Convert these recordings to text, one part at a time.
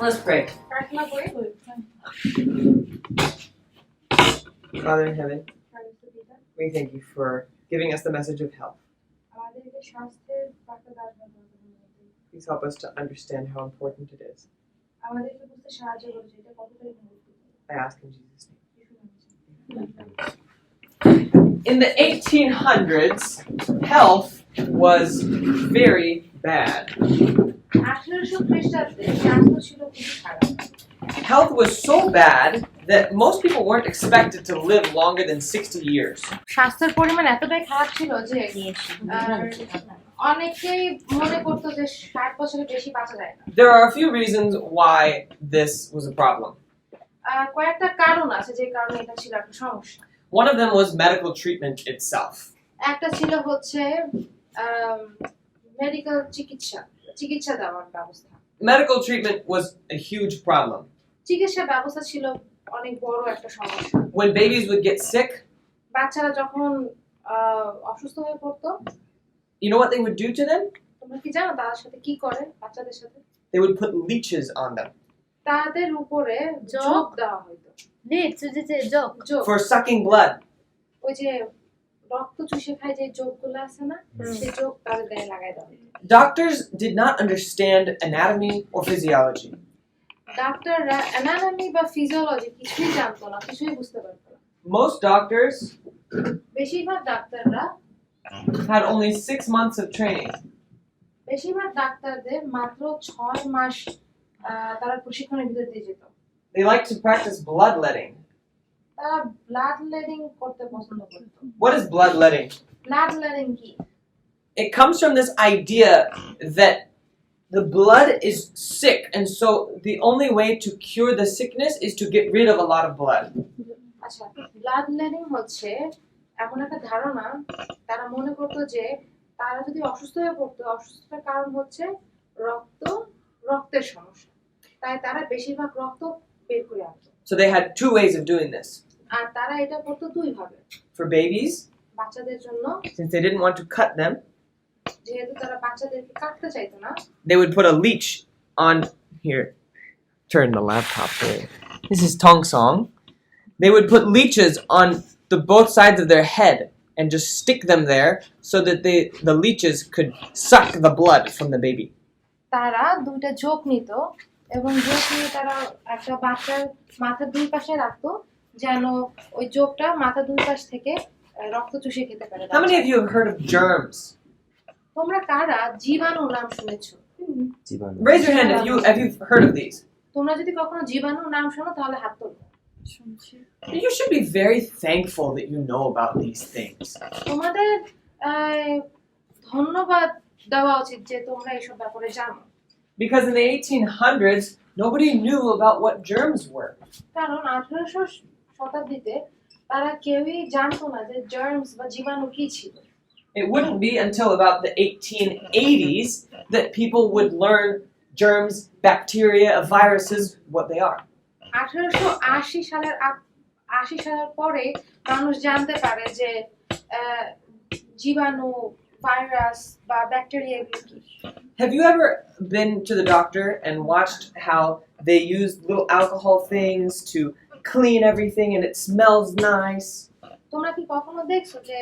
Let's pray. Father in heaven, we thank you for giving us the message of health. Please help us to understand how important it is. I ask in Jesus' name. In the 1800s, health was very bad. Health was so bad that most people weren't expected to live longer than 60 years. স্বাস্থ্যের পরিমাণ এতটাই খারাপ ছিল যে অনেকেই মনে করতো যে 60 বছরের বেশি বাঁচা যায় না। There are a few reasons why this was a problem. কয়েকটা কারণ আছে যে কারণে এটা ছিল একটা সমস্যা। One of them was medical treatment itself. একটা ছিল হচ্ছে মেডিকেল চিকিৎসা দেওয়ার ব্যবস্থা। Medical treatment was a huge problem. চিকিৎসা ব্যবস্থা ছিল অনেক বড় একটা সমস্যা। When babies would get sick, বাচ্চারা যখন অসুস্থ হয়ে পড়তো, you know what they would do to them? তোমরা কি জানো তাদের সাথে কি করে বাচ্চাদের সাথে? They would put leeches on them. তাদের উপরে যোগ দেওয়া হতো। যোগ for sucking blood. ওই যে রক্ত চুষে খায় যে যোগগুলো আছে না, সেই যোগ তাদের গায়ে লাগায় দেওয়া হতো। Doctors did not understand anatomy or physiology. ডাক্তাররা অ্যানাটমি বা ফিজিওলজি কিছুই জানতো না, কিছুই বুঝতে পারতো না। Most doctors বেশিরভাগ ডাক্তাররা had only 6 months of training. বেশিরভাগ ডাক্তারদের মাত্র 6 মাস তারা প্রশিক্ষণের ভিতর দিয়ে যেত। They liked to practice bloodletting. তারা ব্লাডলেটিং করতে পছন্দ করত। What is bloodletting? ব্লাডলেটিং কি? It comes from this idea that the blood is sick, and so the only way to cure the sickness is to get rid of a lot of blood. আচ্ছা, ব্লাডলেটিং হচ্ছে এমন একটা ধারণা, তারা মনে করতো যে তারা যদি অসুস্থ হয়ে পড়তো, অসুস্থতার কারণ হচ্ছে রক্তের সমস্যা, তাই তারা বেশিরভাগ রক্ত বের করে আনতো। So they had 2 ways of doing this. আর তারা এটা করতো 2 ভাবে। For babies, বাচ্চাদের জন্য, since they didn't want to cut them, যেহেতু তারা বাচ্চাদেরকে কাটতে চাইতো না, they would put a leech on here. Turn the laptop there. This is Tong Song. They would put leeches on the both sides of their head and just stick them there so that the leeches could suck the blood from the baby. তারা 2টা যোগ নিত এবং যোগ নিয়ে তারা একটা বাচ্চার মাথার 2 পাশে রাখতো যেন ওই যোগটা মাথার 2 পাশ থেকে রক্ত চুষে খেতে পারে। How many of you have heard of germs? তোমরা কারা জীবাণুর নাম শুনেছো? Raise your hand if you've heard of these. তোমরা যদি কখনো জীবাণুর নাম শোনো তাহলে হাত তোলো। You should be very thankful that you know about these things. তোমাদের ধন্যবাদ দেওয়া উচিত যে তোমরা এসব ব্যাপারে জানো। Because in the 1800s, nobody knew about what germs were. কারণ 1800 শতাব্দীতে তারা কেউই জানতো না যে জার্মস বা জীবাণু কি ছিল। It wouldn't be until about the 1880s that people would learn germs, bacteria, viruses, what they are. 1880 সালের পরে মানুষ জানতে পারে যে জীবাণু, ভাইরাস বা ব্যাকটেরিয়া কি। Have you ever been to the doctor and watched how they use little alcohol things to clean everything and it smells nice? তোমরা কি কখনো দেখছো যে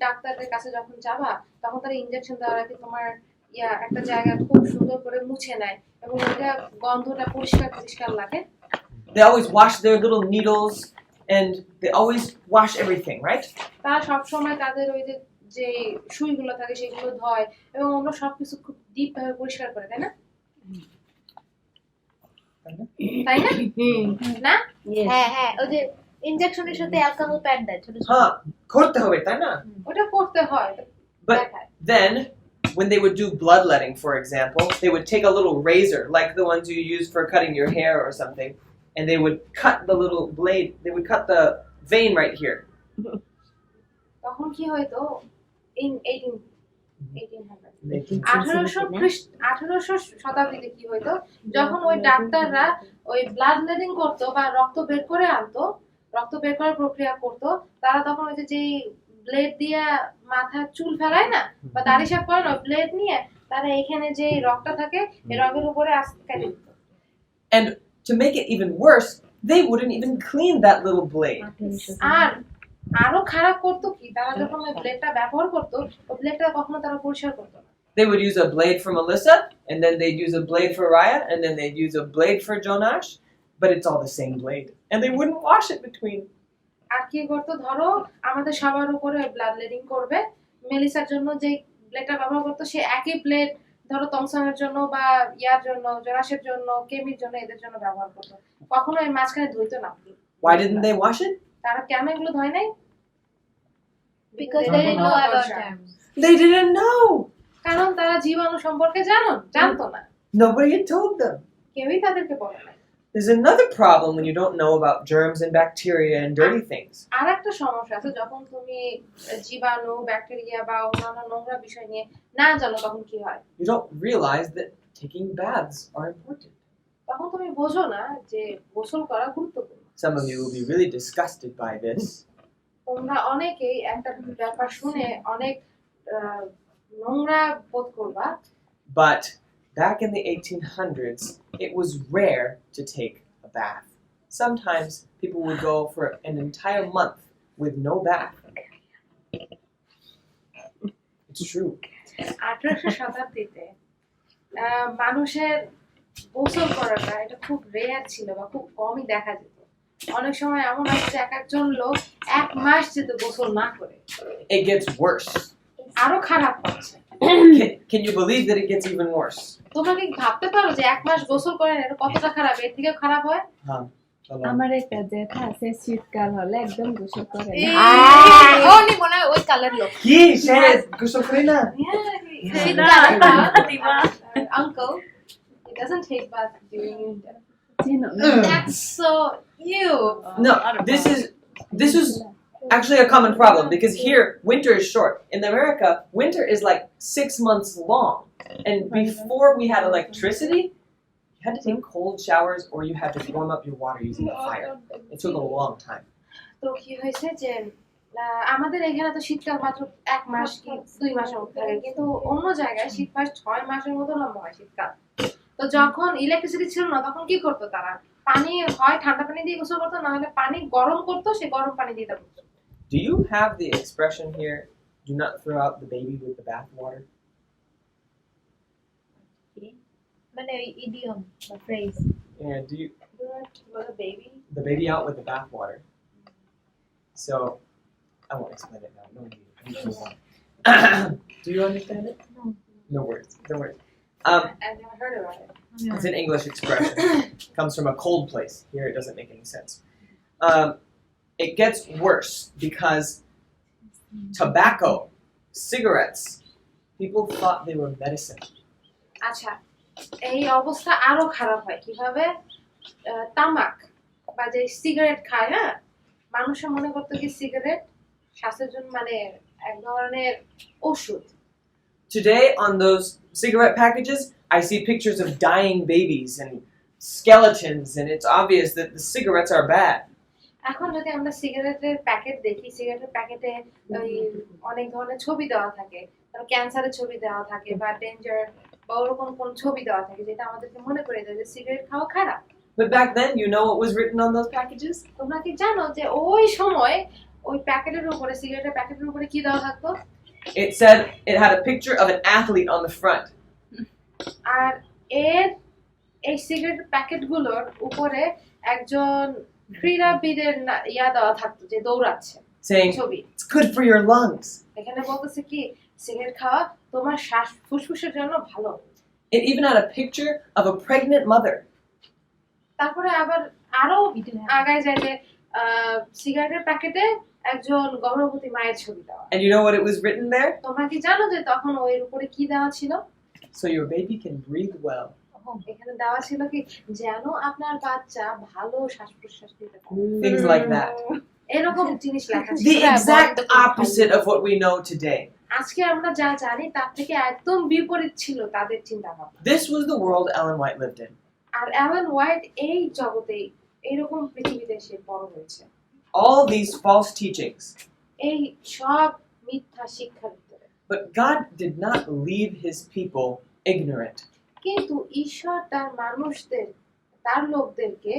ডাক্তারদের কাছে যখন যাবা তখন তারা ইনজেকশন দেওয়ার আগে তোমার একটা জায়গা খুব সুন্দর করে মুছে নেয় এবং এটা গন্ধটা পরিষ্কার লাগে? They always wash their little needles and they always wash everything, right? তারা সব সময় তাদের ওই যে সুইগুলো থাকে সেগুলো ধয় এবং অন্য সবকিছু খুব ডিপ ভাবে পরিষ্কার করে, তাই না? তাই না? না? হ্যাঁ ওই যে ইনজেকশনের সাথে অ্যালকোহল প্যাড দেয় ছোট ছোট। হ্যাঁ, করতে হবে, তাই না? ওটা করতে হয়। But then when they would do bloodletting, for example, they would take a little razor like the ones you use for cutting your hair or something, and they would cut the little blade, they would cut the vein right here. তখন কি হয়তো in 1800 শতাব্দীতে কি হইতো, যখন ওই ডাক্তাররা ওই ব্লাডলেটিং করতো বা রক্ত বের করার প্রক্রিয়া করতো, তারা তখন ওই যে ব্লেড দিয়ে মাথার চুল ফেলায় না বা দাড়ি সাফ করে না, ব্লেড নিয়ে তারা এখানে যে রক্তটা থাকে এই রগের উপরে আস্তে কেটে দিত। And to make it even worse, they wouldn't even clean that little blade. আর আরো খারাপ করতো কি, তারা যখন ওই ব্লেডটা ব্যবহার করতো, ওই ব্লেডটা কখনো তারা পরিষ্কার করতো না। They would use a blade for Melissa, and then they'd use a blade for Raya, and then they'd use a blade for Jonash, but it's all the same blade. And they wouldn't wash it between. আর কি করতো, ধরো আমাদের সবার উপরে blood লেডিং করবে, মেলিসার জন্য যে ব্লেডটা ব্যবহার করতো সে একই ব্লেড ধরো তংসাংয়ের জন্য বা ইয়ার জন্য, জোনাসের জন্য, কেমির জন্য, এদের জন্য ব্যবহার করতো। কখনো এর মাঝখানে ধুইতো না। Why didn't they wash it? তারা কেন এগুলো ধয় নাই? Because they didn't know about germs. They didn't know. কারণ তারা জীবাণু সম্পর্কে জানতো না, Nobody had told them. কেউই তাদেরকে বলে না। There's another problem when you don't know about germs and bacteria and dirty things. আর একটা সমস্যা আছে, যখন তুমি জীবাণু, ব্যাকটেরিয়া বা অন্যান্য নোংরা বিষয় নিয়ে না জানো তখন কি হয়? You don't realize that taking baths are important. তখন তুমি বোঝো না যে গোসল করা গুরুত্বপূর্ণ। Some of you will be really disgusted by this. তোমরা অনেকেই একটা ব্যাপার শুনে অনেক নোংরা বোধ করবা। But back in the 1800s, it was rare to take a bath. Sometimes people would go for an entire month with no bath. It's true. 1800 শতাব্দীতে মানুষের গোসল করাটা এটা খুব রেয়ার ছিল বা খুব কমই দেখা যেত। অনেক সময় এমন আছে যে একজন লোক এক মাস যেত গোসল না করে। It gets worse. আরো খারাপ হচ্ছে। Can you believe that it gets even worse? তোমরা কি ভাবতে পারো যে এক মাস গোসল করেন এটা কতটা খারাপ? এর থেকেও খারাপ হয়। আমার একটা জেঠা আছে, শীতকাল হলে একদম গোসল করে না। Only মনে হয় ওই কালার লোক। কি সে গোসল করে না? Uncle, he doesn't take bath during winter. চিনো? That's so ew. No, this is actually a common problem because here winter is short. In America, winter is like 6 months long. And before we had electricity, you had to take cold showers or you had to warm up your water using a fire. It took a long time. তো কি হয়েছে যে আমাদের এখানে তো শীতকাল মাত্র 1 মাস কি 2 মাসের মতো থাকে, কিন্তু অন্য জায়গায় শীত মাস 6 মাসের মতো লম্বা হয় শীতকাল। তো যখন ইলেকট্রিসিটি ছিল না তখন কি করতো তারা? পানি হয় ঠান্ডা পানি দিয়ে গোসল করতো, না হলে পানি গরম করতো, সে গরম পানি দিয়ে গোসল করতো। Do you have the expression here, do not throw out the baby with the bathwater? মানে ওই ইডিয়ম বা phrase. Yeah, do you What a baby. the baby out with the bathwater? So, I won't explain it now. No need. Move on. Do you understand it? No. No words. No words. I've never heard about it. It's an English expression. Comes from a cold place. Here it doesn't make any sense. It gets worse because tobacco, cigarettes, people thought they were medicine. আচ্ছা, এই অবস্থা আরো খারাপ হয় কিভাবে? তামাক বা যে সিগারেট খায়, হ্যাঁ, মানুষে মনে করতো কি সিগারেট স্বাস্থ্যের জন্য মানে এক ধরনের ওষুধ। Today on those cigarette packages, I see pictures of dying babies and skeletons, and it's obvious that the cigarettes are bad. এখন যদি আমরা সিগারেটের প্যাকেট দেখি, সিগারেটের প্যাকেটে ওই অনেক ধরনের ছবি দেওয়া থাকে, ক্যান্সারের ছবি দেওয়া থাকে বা ডেঞ্জার বা ওরকম কোন ছবি দেওয়া থাকে যেটা আমাদেরকে মনে করে দেয় যে সিগারেট খাওয়া খারাপ। But back then, you know what was written on those packages? তোমরা কি জানো যে ওই সময় ওই প্যাকেটের উপরে, সিগারেটের প্যাকেটের উপরে কি দেওয়া থাকতো? It said it had a picture of an athlete on the front. আর এই সিগারেটের প্যাকেটগুলোর উপরে একজন ক্রীড়াবিদের ইয়া দেওয়া থাকতো যে দৌড়াচ্ছে, Saying, ছবি। it's good for your lungs. এখানে বলতেছে কি সিগারেট খাওয়া তোমার শ্বাস ফুসফুসের জন্য ভালো। It even had a picture of a pregnant mother. তারপরে আবার আরো আগায় যায় যে সিগারেটের প্যাকেটে একজন গর্ভবতী মায়ের ছবি দেওয়া। And you know what it was written there? তোমরা কি জানো যে তখন ওর উপরে কি দেওয়া ছিল? So your baby can breathe well. এখানে দেওয়া ছিল কি যেন আপনার বাচ্চা ভালো শ্বাস প্রশ্বাস নিতে পারে। Things like that. এরকম জিনিস লেখা ছিল। The exact opposite of what we know today. আজকে আমরা যা জানি তার থেকে একদম বিপরীত ছিল তাদের চিন্তা ভাবনা। This was the world Ellen White lived in. আর অ্যালান হোয়াইট এই জগতেই এরকম পৃথিবীতে সে বড় হয়েছে। All these false teachings. এই সব মিথ্যা শিক্ষার ভিতরে। But God did not leave his people ignorant. কিন্তু ঈশ্বর তার মানুষদের তার লোকদেরকে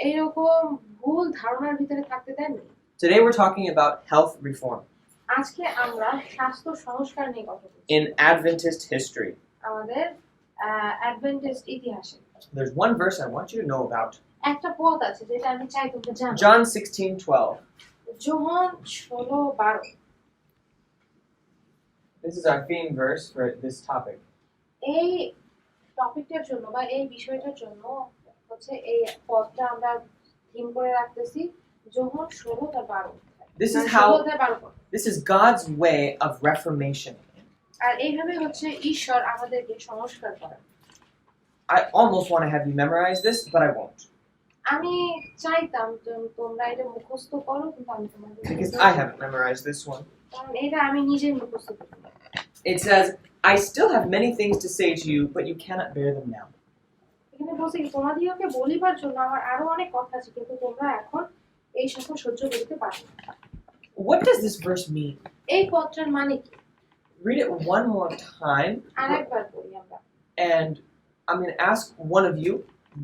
এইরকম ভুল ধারণার ভিতরে থাকতে দেননি। Today we're talking about health reform আজকে আমরা স্বাস্থ্য সংস্কার নিয়ে কথা বলছি in Adventist history. আমাদের অ্যাডভেন্টিস্ট ইতিহাসে। There's one verse I want you to know about. একটা পদ আছে যেটা আমি চাই তোমরা জানো। John 16:12. Johan 16:12। This is our theme verse for this topic. এই টপিকটার জন্য বা এই বিষয়টার জন্য হচ্ছে এই পদটা আমরা থিম করে রাখতেছি যোহন 16:12। This is God's way of reformation. আর এইভাবে হচ্ছে ঈশ্বর আমাদেরকে সংস্কার করেন। I almost want to have you memorize this, but I won't. আমি চাইতাম তোমরা এটা মুখস্থ করো কিন্তু আমি তোমাদের Because I haven't memorized this one. কারণ এটা আমি নিজেই মুখস্থ করি। It says, I still have many things to say to you, but you cannot bear them now. এখানে বলছে কি তোমাদিগকে বলিবার জন্য আমার আরো অনেক কথা আছে কিন্তু তোমরা এখন এই সকল সহ্য করতে পারো না। What does this verse mean? এই পত্রের মানে কি? Read it one more time. আরেকবার পড়ি আমরা। And I'm going to ask one of you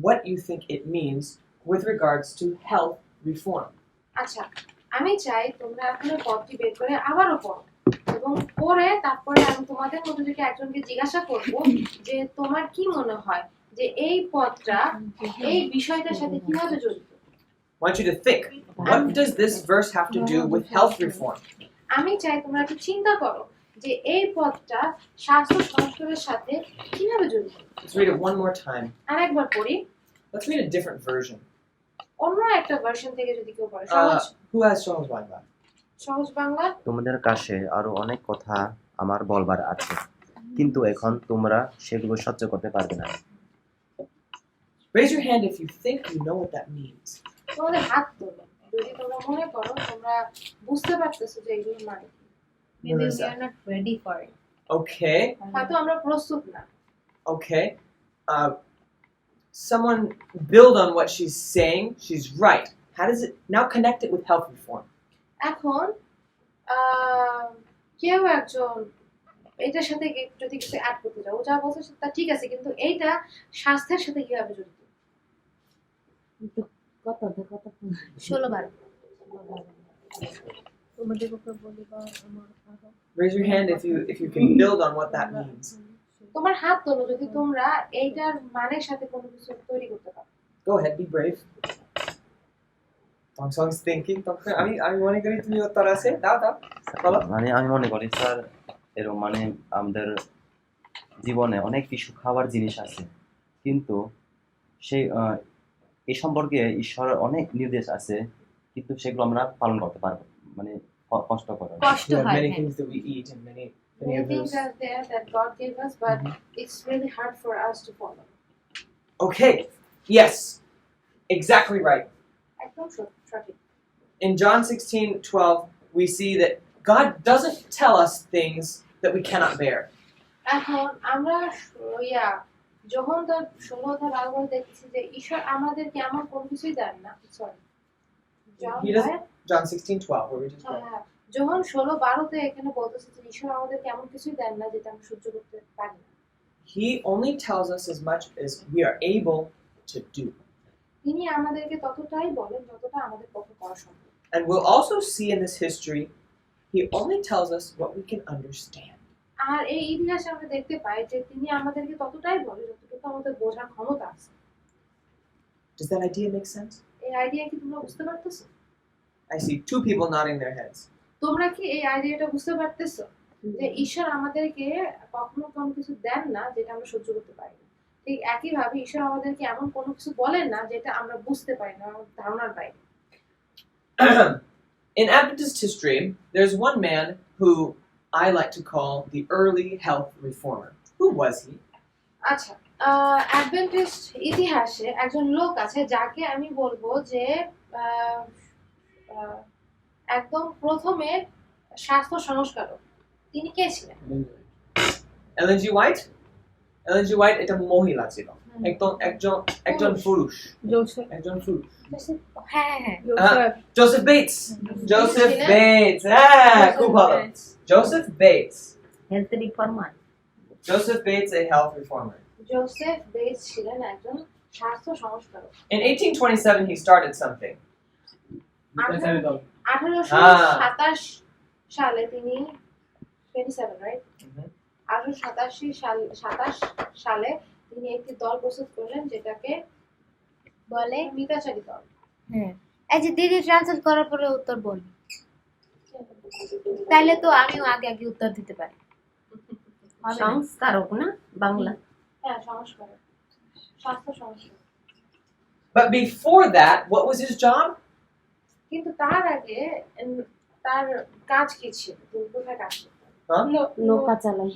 what you think it means with regards to health reform. আচ্ছা, আমি চাই তোমরা এখন পদটি বের করে আবারও পড়ো এবং পড়ে তারপরে আমি তোমাদের মধ্যে থেকে একজনকে জিজ্ঞাসা করব যে তোমার কি মনে হয় যে এই পদটা এই বিষয়টার সাথে কিভাবে জড়িত। I want you to think, what does this verse have to do with health reform? আমি চাই তোমরা একটু চিন্তা করো যে এই পদটা স্বাস্থ্য সংস্কারের সাথে কিভাবে জড়িত। Let's read it one more time. আরেকবার পড়ি। Let's read a different version. অন্য একটা ভার্সন থেকে যদি কেউ পড়ে। সহজ Who has Sahaj Bangla? সহজ বাংলা। তোমাদের কাছে আরো অনেক কথা আমার বলবার আছে, কিন্তু এখন তোমরা সেগুলো সহ্য করতে পারবে না। Raise your hand if you think you know what that means. তোমাদের হাত তোলো যদি তোমরা মনে করো তোমরা বুঝতে পারতেছো যে এগুলো মানে কি। Maybe we are not ready for it. Okay, হয়তো আমরা প্রস্তুত না। okay. Someone build on what she's saying. She's right. How does it now connect it with health reform? এখন কেউ একজন এটার সাথে যদি কিছু অ্যাড করতে চাও, ও যা বলছে তা ঠিক আছে কিন্তু এইটা স্বাস্থ্যের সাথে কিভাবে জড়িত? 16 তোমাদের উপর বলিবা আমার আরো Raise your hand if you can build on what that means. তোমার হাত তোলো যদি তোমরা এইটার মানের সাথে কোনো কিছু তৈরি করতে পারো। Go ahead, be brave. Song's thinking. আমি মনে করি তুমি উত্তর আছে দাও বলো। মানে আমি মনে করি স্যার এরকম মানে আমাদের জীবনে অনেক কিছু খাবার জিনিস আছে, কিন্তু সেই এই সম্পর্কে ঈশ্বরের অনেক নির্দেশ আছে, কিন্তু সেগুলো আমরা পালন করতে পারবো মানে কষ্ট করে। কষ্ট We have হয় many হ্যাঁ। things that we eat and many Many of things those. are there that God gave us, but it's really hard for us to follow. Okay. Yes. Exactly right. একদম সঠিক। In John 16:12, we see that God doesn't tell us things that we cannot bear. এখন আমরা যখন তার 16:12 দেখছি যে ঈশ্বর আমাদেরকে এমন কোনো কিছুই দেন না। Sorry He doesn't. John 16:12, where we just read. যখন 16-12 এখানে বলতেছে যে ঈশ্বর আমাদেরকে এমন কিছুই দেন না যেটা আমরা সহ্য করতে পারি না। He only tells us as much as we are able to do. তিনি আমাদেরকে ততটাই বলেন যতটা আমাদের পক্ষে করা সম্ভব। And we'll also see in this history, he only tells us what we can understand. আর এই ইতিহাসে আমরা দেখতে পাই যে তিনি আমাদেরকে ততটাই বলেন যতটুকু আমাদের বোঝার ক্ষমতা আছে। Does that idea make sense? এই আইডিয়া কি তোমরা বুঝতে পারতেছো? I see two people nodding their heads. তোমরা কি এই আইডিয়াটা বুঝতে পারতেছো যে ঈশ্বর আমাদেরকে কখনো কোনো কিছু দেন না যেটা আমরা সহ্য করতে পারি না, ঠিক একইভাবে ঈশ্বর আমাদেরকে এমন কোনো কিছু বলেন না যেটা আমরা বুঝতে পারি না, আমাদের ধারণার বাইরে। In Adventist history, there's one man who I like to call the early health reformer. Who was he? আচ্ছা, অ্যাডভেন্টিস্ট ইতিহাসে একজন লোক আছে যাকে আমি বলবো যে একদম প্রথমে স্বাস্থ্য সংস্কারক। তিনি কে ছিলেন? Ellen G. White? Ellen G. White এটা মহিলা ছিল। একজন পুরুষ। একজন পুরুষ। হ্যাঁ হ্যাঁ Joseph Bates. Joseph Bates. খুব ভালো। Joseph Bates. Health reformer. Joseph Bates, a health reformer. Joseph bets ছিলেন একজন স্বাস্থ্য সংস্কারক। In 1827, he started something. 1827 সালে তিনি 27 রাইট Mhm. 1827 সালে তিনি একটি দল প্রস্তুত করলেন যেটাকে বলে মিতাচারী দল। হ্যাঁ এই যে দিদি ট্রান্সলেট করার পরে উত্তর বল তাহলে তো আমিও আগে আগে উত্তর দিতে পারি হবে না? সংস্কারক না বাংলা হ্যাঁ সংস্কারক স্বাস্থ্য সংস্কারক। But before that, what was his job? কিন্তু তার আগে তার কাজ কি ছিল? তিনি কোথায় কাজ করতেন? Huh? নৌকা চালাই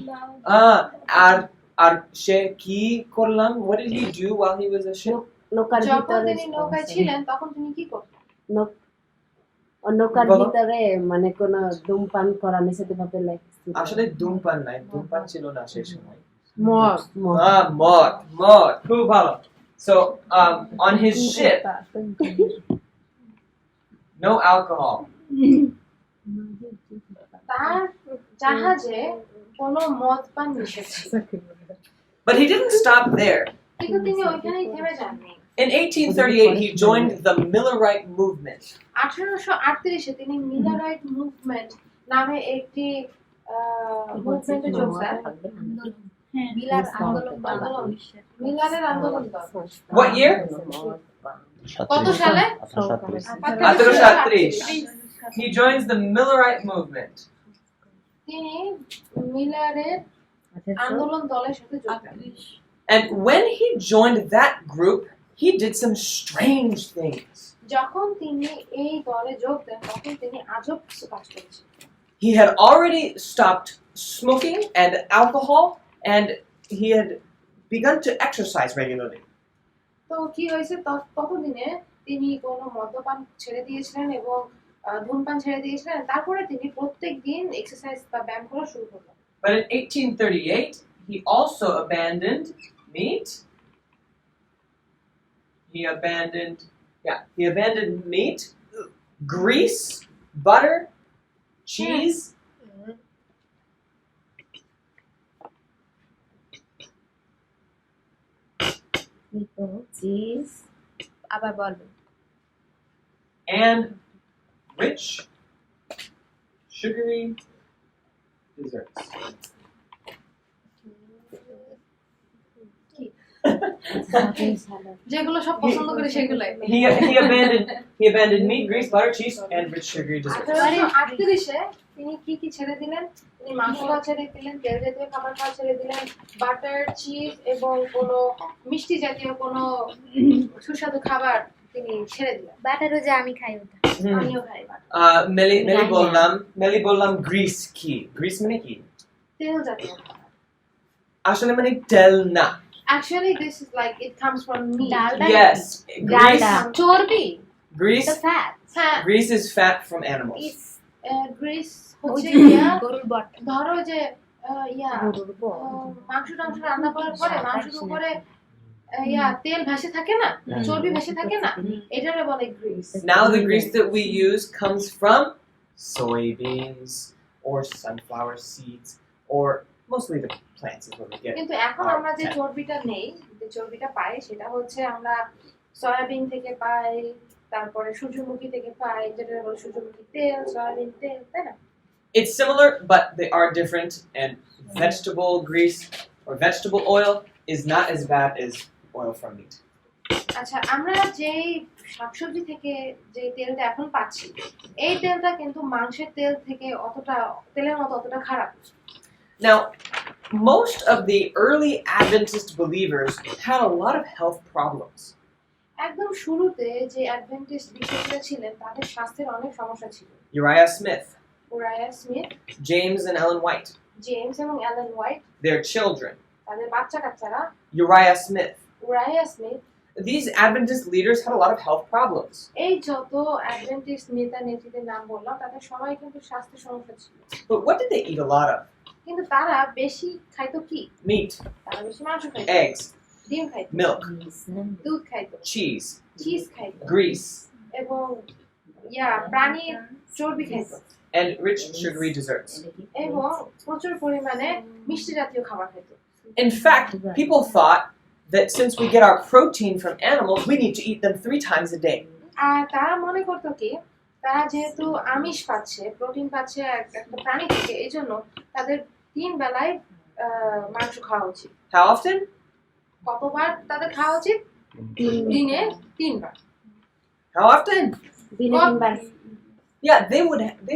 আর সে কি করলাম? What did he do while he was a ship? নৌকার যখন ভিতরে তিনি নৌকায় ছিলেন তখন তিনি কি করতেন? নৌকার বলো। ভিতরে মানে কোন ধূমপান করা নিষেধ ভাবে আসলে ধূমপান নাই, ধূমপান ছিল না সেই সময়। মদ মদ, খুব ভালো। So, on his ship, no alcohol. তার জাহাজে কোনো মদ পান নিষেধ ছিল। But he didn't stop there. কিন্তু তিনি ওইখানেই থেমে যাননি। In 1838, he joined the Millerite movement. 1838 তিনি মিলারাইট মুভমেন্ট নামে একটি মুভমেন্টে যোগ দেন। বিলার আন্দোলন মিলারের আন্দোলন দল। What year? কত সালে? 1838. He joins the Millerite movement. তিনি মিলারের আন্দোলন দলের সাথে যোগ দেন। And when he joined that group, he did some strange things. যখন তিনি এই দলে যোগ দেন তখন তিনি আজব কিছু কাজ করেছেন। He had already stopped smoking and alcohol, and he had begun to exercise regularly. তো কি হয়েছে ততদিনে তিনি কোনো মদ্যপান ছেড়ে দিয়েছিলেন এবং ধূমপান ছেড়ে দিয়েছিলেন। তারপরে তিনি প্রত্যেকদিন এক্সারসাইজ বা ব্যায়াম করা শুরু করলেন। But in 1838, he also abandoned meat. He abandoned meat, grease, butter, cheese, cheese আবার বলবেন and rich, sugary desserts. যেগুলো সব পছন্দ করে সেগুলাই। He abandoned meat, grease, butter, cheese, and rich sugary desserts. 1838 তিনি কি ছেড়ে দিলেন? তিনি মাংস খাওয়া ছেড়ে দিলেন, তেল জাতীয় খাবার খাওয়া ছেড়ে দিলেন, বাটার, চিজ এবং কোনো মিষ্টি জাতীয় কোনো সুস্বাদু খাবার তিনি ছেড়ে দিলেন। বাটারও যে আমি খাই ওটা আমিও খাই butter. Meli bollam grease ki. Grease মানে কি? তেল জাতীয় খাবার। আসলে মানে তেল না। Actually, this is like it comes from meat. Dalda Yes, grease. চর্বি Grease. the fat হ্যাঁ, Grease is fat from animals. is Greece ওই হচ্ছে যে ইয়া গরুর বট ধরো যে মাংস টাংস রান্না করার পরে মাংসের উপরে তেল ভেসে থাকে না, চর্বি ভেসে থাকে না, এটারে বলে Greece. Now the grease that we use comes from soybeans or sunflower seeds, or mostly the plants is what we get. কিন্তু এখন আমরা যে চর্বিটা নেই, যে চর্বিটা পাই সেটা হচ্ছে আমরা সয়াবিন থেকে পাই, তারপরে সূর্যমুখী থেকে পাই, যেটা হলো সূর্যমুখী তেল, সয়াবিন তেল, তাই না? It's similar, but they are different, and vegetable grease or vegetable oil is not as bad as oil from meat. আচ্ছা, আমরা যেই শাকসবজি থেকে যে তেলটা এখন পাচ্ছি, এই তেলটা কিন্তু মাংসের তেল থেকে তেলের মতো অতটা খারাপ। Now, most of the early Adventist believers had a lot of health problems. একদম শুরুতে যে অ্যাডভেন্টিস্ট বিশ্বাসীরা ছিলেন তাদের স্বাস্থ্যের অনেক সমস্যা ছিল। Uriah Smith, Uriah Smith, James and Ellen White, James এবং অ্যালেন হোয়াইট, their children, তাদের বাচ্চা কাচ্চারা, Uriah Smith. Uriah Smith, These Adventist leaders had a lot of health problems. এই যত অ্যাডভেন্টিস্ট নেতা নেত্রীদের নাম বললাম তাদের সবাই কিন্তু স্বাস্থ্য সমস্যা ছিল। But what did they eat a lot of? কিন্তু তারা বেশি খাইতো কি? Meat, তারা বেশি মাংস খাইতো, eggs, ডিম খাইতো, milk, দুধ খাইতো, cheese, চিজ খাইতো grease, এবং প্রাণীর চর্বি খাইতো and rich sugary desserts. এবং প্রচুর পরিমাণে মিষ্টি জাতীয় খাবার খাইতো। In fact, people thought that since we get our protein from animals, we need to eat them 3 times a day. আর তারা মনে করতো কি তারা যেহেতু আমিষ পাচ্ছে প্রোটিন পাচ্ছে একটা প্রাণী থেকে এই জন্য তাদের 3 বেলায় মাংস খাওয়া উচিত। How often? কতবার তাদের খাওয়া উচিত? দিনে 3 বার। How often? দিনে 3 বার। Yeah, they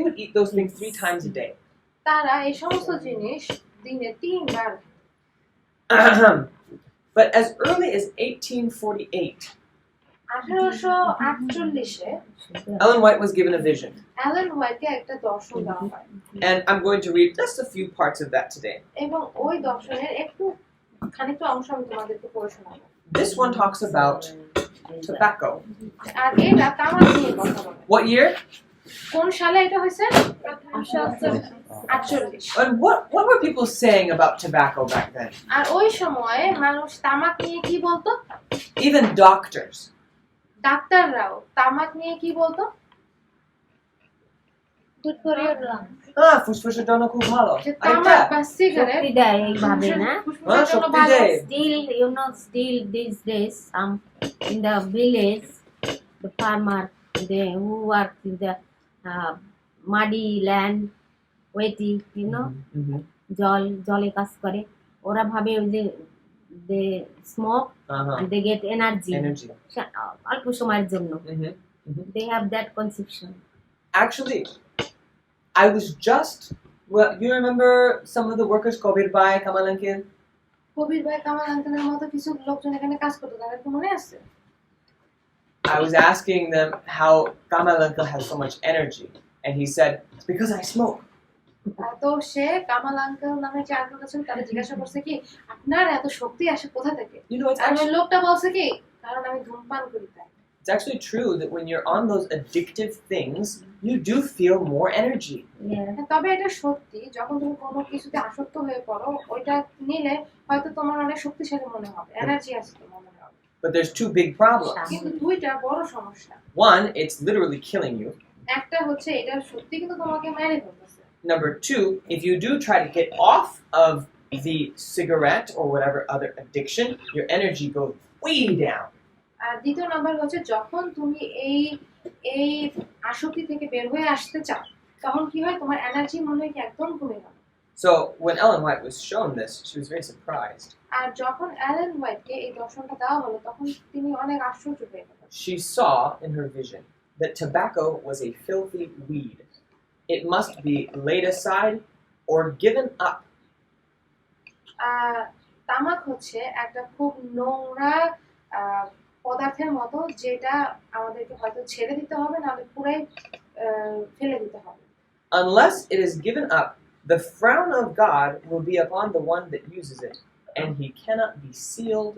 would eat those things 3 times a day. তারা এই সমস্ত জিনিস দিনে 3 বার। But as early as 1848, 1848 Ellen White was given a vision. Ellen হোয়াইটকে একটা দর্শন দেওয়া হয় And I'm going to read just a few parts of that today. এবং ওই দর্শনের একটু খানিকটা অংশ আমি তোমাদেরকে পড়ে শোনাবো। This one talks about tobacco. আর এটা তামাক নিয়ে কথা বলে। What year? কোন সালে এটা হয়েছে? 1848। And what were people saying about tobacco back then? আর ওই সময়ে মানুষ তামাক নিয়ে কি বলতো? Even doctors. ডাক্তাররাও তামাক নিয়ে কি বলতো? Good for your lung. ফুসফুসের জন্য খুব ভালো। যে তামাক বা সিগারেট শক্তি দেয় এইভাবে না? ফুসফুসের জন্য শক্তি ভালো। দেয়। Still these days, in the village, the farmer, who work in the muddy land, wetty, Mm-hmm. জলে কাজ করে, ওরা ভাবে যে they smoke and they get energy. Energy. অল্প সময়ের জন্য। Mm-hmm. They have that conception. Actually, I was just. Well, you remember some of the workers Kobir Bhai, Kamal Uncle? কবির ভাই কামাল আঙ্কেলের মতো কিছু লোকজন এখানে কাজ করতো তাদের কি মনে আছে? I was asking them how Kamal Uncle has so much energy, and he said it's because I smoke. তো সে কামাল আঙ্কেল নামে যে আঙ্কেল আছেন তারা জিজ্ঞাসা করছে কি আপনার এত শক্তি আসে কোথা থেকে? You know, আর ওই লোকটা বলছে কি কারণ আমি ধূমপান করি তাই। it's actually true that when you're on those addictive things, you do feel more energy. Yeah. তবে এটা সত্যি যখন তুমি কোনো কিছুতে আসক্ত হয়ে পড়ো ওইটা নিলে হয়তো তোমার অনেক শক্তিশালী মনে হবে এনার্জি আছে তোমার মনে হবে But there's 2 big problems. কিন্তু দুইটা বড় সমস্যা One, it's literally killing you. একটা হচ্ছে এটা সত্যি কিন্তু তোমাকে মেরে ফেলতেছে Number 2, if you do try to get off of the cigarette or whatever other addiction, your energy goes way down. আর দ্বিতীয় নাম্বার হচ্ছে যখন তুমি এই আসক্তি থেকে বের হয়ে আসতে চাও তখন কি হয় তোমার এনার্জি মনে হয় কি একদম কমে গেল So when Ellen White was shown this, she was very surprised. আর যখন অ্যালেন হোয়াইটকে এই দর্শনটা দেওয়া হলো তখন তিনি অনেক আশ্চর্য হয়ে গেলেন She saw in her vision that tobacco was a filthy weed. It must be laid aside or given up. তামাক হচ্ছে একটা খুব নোংরা পদার্থের মতো যেটা আমাদেরকে হয়তো ছেড়ে দিতে হবে নাহলে পুরাই ফেলে দিতে হবে Unless it is given up, the frown of God will be upon the one that uses it, and he cannot be sealed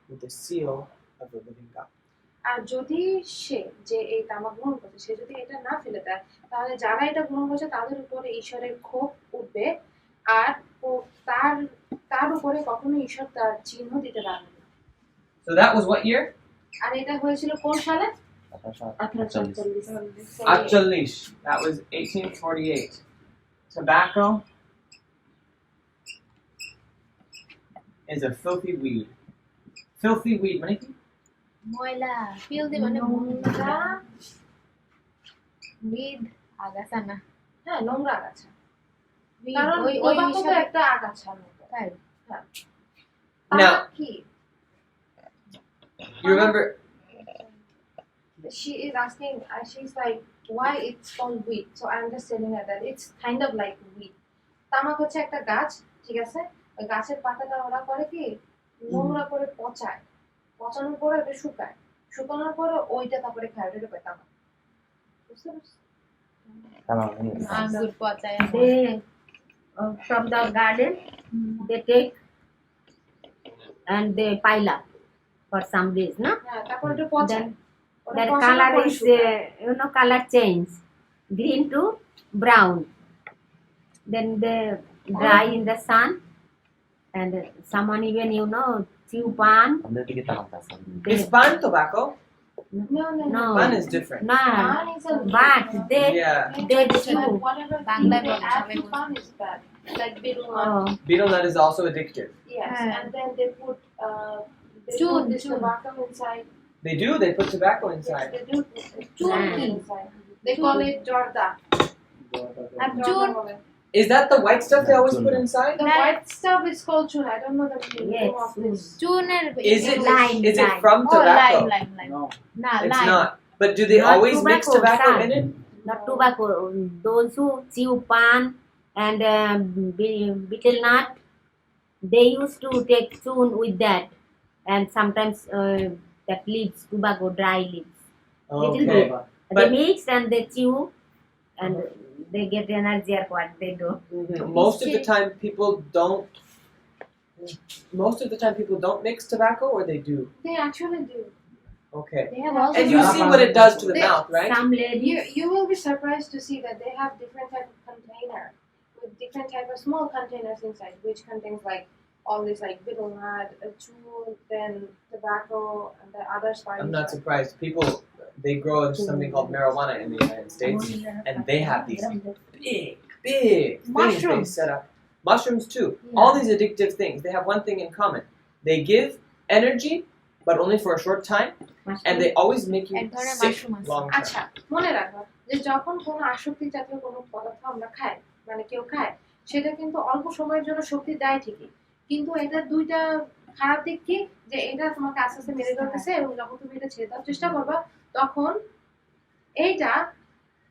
with the seal of the living God. আর যদি সে যে এই তামাক গ্রহণ করছে সে যদি এটা না ফেলে দেয় তাহলে যারা এটা গ্রহণ করছে তাদের উপরে ঈশ্বরের ক্ষোভ উঠবে আর তার উপরে কখনো ঈশ্বর তার চিহ্ন দিতে পারবে না So that was what year? আর এটা হয়েছিল কোন সালে 1848 Actually, that was 1848. Tobacco is a filthy weed. Filthy weed, মানে কি? ময়লা ফিলদি মানে নোংরা উইড আগাছা না হ্যাঁ নোংরা আগাছা Weed, কারণ ওই টোবাকো তো হিসাবে- একটা আগাছার মতো তাই Now, তামাক কি you remember? she is asking she's like why it's called weed so I'm just telling her that it's kind of like weed তামাক হচ্ছে একটা গাছ ঠিক আছে ওই গাছের পাতাটা ওরা করে কি নোংরা করে পচায় পচানোর পরে ওটা শুকায় শুকানোর পরে ওইটা তারপরে খায় ওটা কয় তামাক বুঝতে পারছো আঙ্গুর পচায় they from the garden they take and they pile up for some days, no? হ্যাঁ তারপর ওটা পচায় ওটা Their পচানোর color পরে is শুকায়। color change, green to brown. Then they dry in the sun, and someone even chew pan. আমাদের দিকে তাকাতে আছে Is pan tobacco? No, no, No. Pan is different. No, Pan is a but they Yeah. they But chew. whatever বাংলায় they বলে, add সবাই to বলে। pan is bad. Like betel nut. Oh, Betel nut is also addictive. Yes, হ্যাঁ। and then they put They Chun, put this chun. tobacco inside. They do. They put tobacco Yes, inside. they do put Chun tobacco কি? inside. They call it jorda. R Jorda চুন বলে। Is that the white stuff they No, always chun put no. inside? The That- white stuff is called chun. I don't know the meaning Yes, of this. চুনের Is it? Lime, Is it lime. from ও tobacco? Lime না It's lime not. But do they Not always mix tobacco, tobacco son. in it? Not tobacco. Those who chew pan and betel nut, they used to take chun with that, and sometimes that leaves, tobacco, dry leaves. Little Okay. bit. They But- mix and they chew, and they get energy or what they do. Most of the time, people don't. Most of the time, people don't mix tobacco, or they do. They actually do. Okay. They have also And you see what it does to the They- mouth, right? Some ladies, you will be surprised to see that they have different type of container with different type of small containers inside, which contains like all this like betel nut, chun, then tobacco, and the other spices. I'm not surprised. People, they grow something called marijuana in the United States, and they have these big things they Mushrooms. set up. Mushrooms too. All these addictive things. They have one thing in common. They give energy, but only for a short time, and they always make you এক ধরনের sick mushroom আছে। long term. আচ্ছা মনে রাখো যে যখন কোনো আসক্তি জাতীয় কোনো পদার্থ আমরা খাই মানে কেউ খায় সেটা কিন্তু অল্প সময়ের জন্য শক্তি দেয় ঠিকই কিন্তু এটা দুইটা খারাপ দিক কি যে এটা তোমাকে আস্তে আস্তে মেরে ফেলতেছে এবং যখন তুমি এটা ছেড়ে দেওয়ার চেষ্টা করবা তখন এইটা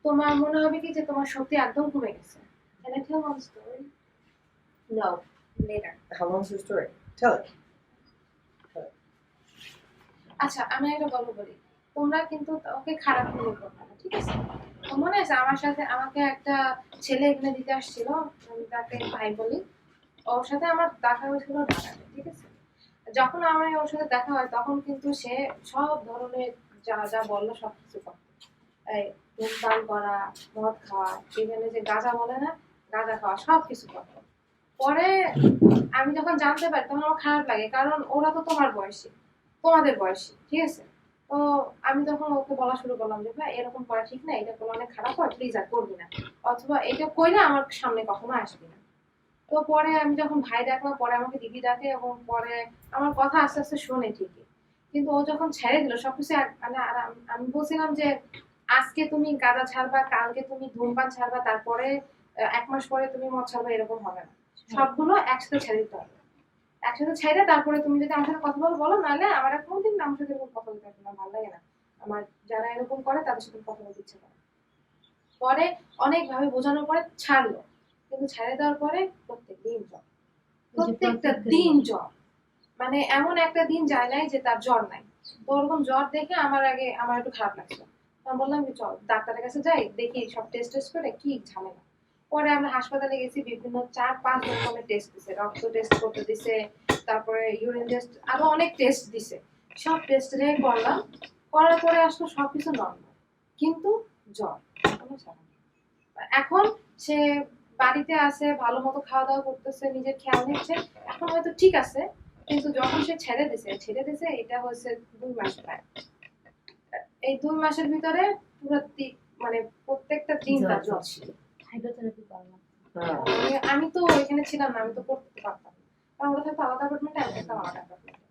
তোমার মনে হবে কি যে তোমার শক্তি একদম কমে গেছে Can I tell one story? No, later. How long's your story? Tell it. আচ্ছা আমি একটা গল্প বলি তোমরা কিন্তু ওকে খারাপ মনে করবে না ঠিক আছে তো মনে আছে আমার সাথে আমাকে একটা ছেলে এখানে দিতে আসছিল আমি তাকে ভাই বলি ওর সাথে আমার দেখা হয়েছিল ঢাকাতে ঠিক আছে যখন আমার ওর সাথে দেখা হয় তখন কিন্তু সে সব ধরনের যা যা বললো সব কিছু করতো এই ধূমপান করা মদ খাওয়া এখানে যে গাঁজা বলে না গাঁজা খাওয়া সব কিছু করতো পরে আমি যখন জানতে পারি তখন আমার খারাপ লাগে কারণ ওরা তো তোমার বয়সী তোমাদের বয়সী ঠিক আছে তো আমি তখন ওকে বলা শুরু করলাম যে ভাই এরকম করা ঠিক না এটা করলে অনেক খারাপ হয় প্লিজ আর করবি না অথবা এটা কইলে আমার সামনে কখনো আসবি না তো পরে আমি যখন ভাই ডাকলাম পরে আমাকে দিদি ডাকে এবং পরে আমার কথা আস্তে আস্তে শোনে ঠিকই কিন্তু ও যখন ছেড়ে দিল সবকিছু মানে আমি বলছিলাম যে আজকে তুমি গাঁজা ছাড়বা কালকে তুমি ধূমপান ছাড়বা তারপরে 1 মাস পরে তুমি মদ ছাড়বা এরকম হবে না সবগুলো একসাথে ছেড়ে দিতে হবে একসাথে ছেড়ে তারপরে তুমি যদি আমার সাথে কথা বলো নাহলে আমার কোনদিন আমার সাথে এরকম কথা বলতে না ভালো লাগে না আমার যারা এরকম করে তাদের সাথে কথা বলতে ইচ্ছে করে পরে অনেকভাবে বোঝানোর পরে ছাড়লো কিন্তু ছেড়ে দেওয়ার পরে প্রত্যেকটা দিন জ্বর মানে এমন একটা দিন যায় নাই যে তার জ্বর নাই তো ওরকম জ্বর দেখে আমার একটু খারাপ লাগছে আমি বললাম যে চল ডাক্তারের কাছে যাই দেখি সব টেস্ট করে কি ঝামেলা পরে আমরা হাসপাতালে গেছি বিভিন্ন 4-5 রকমের টেস্ট দিছে রক্ত টেস্ট করতে দিছে তারপরে ইউরিন টেস্ট আরো অনেক টেস্ট দিছে সব টেস্ট করলাম করার পরে আসলে সবকিছু নরমাল কিন্তু জ্বর এখন সে বাড়িতে আছে ভালো মতো খাওয়া দাওয়া করতেছে নিজের খেয়াল নিচ্ছে এখন হয়তো ঠিক আছে কিন্তু যখন সে ছেড়ে দিছে এটা হচ্ছে 2 মাস প্রায় এই 2 মাসের ভিতরে পুরো মানে প্রত্যেকটা দিন তার জ্বর ছিল হাইড্রোথেরাপি করলাম আমি তো এখানে ছিলাম না আমি তো করতে পারতাম না কারণ ওরা থাকতো আলাদা অ্যাপার্টমেন্টে আমি থাকতাম আলাদা অ্যাপার্টমেন্টে